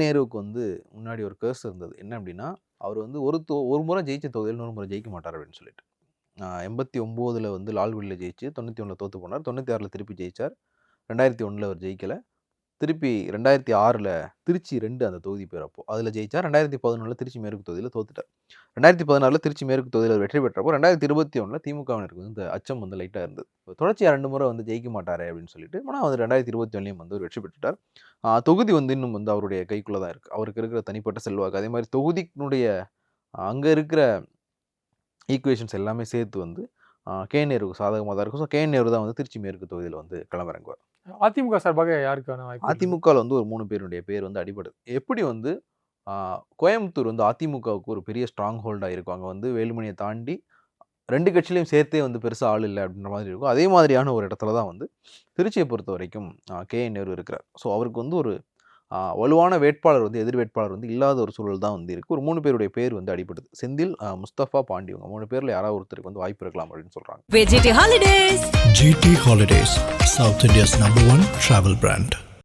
நேருவுக்கு வந்து முன்னாடி ஒரு கர்ஸ் இருந்தது. என்ன அப்படின்னா, அவர் வந்து ஒரு முறை ஜெயிச்ச தொகுதியில இன்னொரு முறை ஜெயிக்க மாட்டார் அப்படின்னு சொல்லிட்டு. 89ல வந்து லால்குடியில ஜெயிச்சு 91ல தோத்து போனார். 96ல திருப்பி ஜெயிச்சார். 2001ல அவர் ஜெயிக்கல. திருப்பி 2006ல திருச்சி 2 அந்த தொகுதி பேர் அப்போ. அதில ஜெயிச்சார். 2011ல திருச்சி மேற்கு தொகுதியில தோத்துட்டார். 2016ல திருச்சி மேற்கு தொகுதியில வெற்றி பெற்றப்போ 2021ல திமுகவினருக்கு வந்து இந்த அச்சம் வந்து லைட்டா இருந்தது. தொடர்ச்சியா 2 முறை வந்து ஜெயிக்க மாட்டாரே அப்படின்னு சொல்லிட்டு. ஆனா வந்து 2021லயும் வந்து வெற்றி பெற்றுட்டார். தொகுதி வந்து இன்னும் வந்து அவருடைய கைக்குள்ள தான் இருக்கு. அவருக்கு இருக்கிற தனிப்பட்ட செல்வாக்கு, அதே மாரி தொகுதியினுடைய அங்க இருக்கிற ஈக்குவேஷன்ஸ் எல்லாமே சேர்த்து வந்து நேருவுக்கு சாதகமா தான் இருக்கும். நேரு தான் வந்து திருச்சி மேற்கு தொகுதியில வந்து களமிறங்குவார். அதிமுக சார்பாக யாருக்கான வாய்ப்பு? அதிமுகல வந்து ஒரு 3 பேருடைய பேர் வந்து அடிபடுது. எப்படி வந்து கோயம்புத்தூர் வந்து அதிமுகவுக்கு ஒரு பெரிய ஸ்ட்ராங் ஹோல்டா இருக்கும். அங்க வந்து வேலுமணிய தாண்டி 2 கட்சியிலயும் சேர்த்தே வந்து பெருசா ஆள் இல்ல அப்படின்ற மாதிரி இருக்கும். அதே மாதிரியான ஒரு இடத்துல தான் வந்து திருச்சிய பொறுத்தவரைக்கும் நேரு இருக்கிறார். ஸோ அவருக்கு வந்து ஒரு வலுவான வேட்பாளர் வந்து எதிர் வேட்பாளர் வந்து இல்லாத ஒரு சூழல் தான் வந்து இருக்கு. ஒரு 3 பேருடைய பேர் வந்து அடிபடுது. செந்தில், முஸ்தபா, பாண்டி இவங்க 3 பேர்ல யாராவது ஒருத்தருக்கு வந்து வாய்ப்பு இருக்கலாம் அப்படின்னு சொல்றாங்க. GT Holidays, South India's #1 travel brand.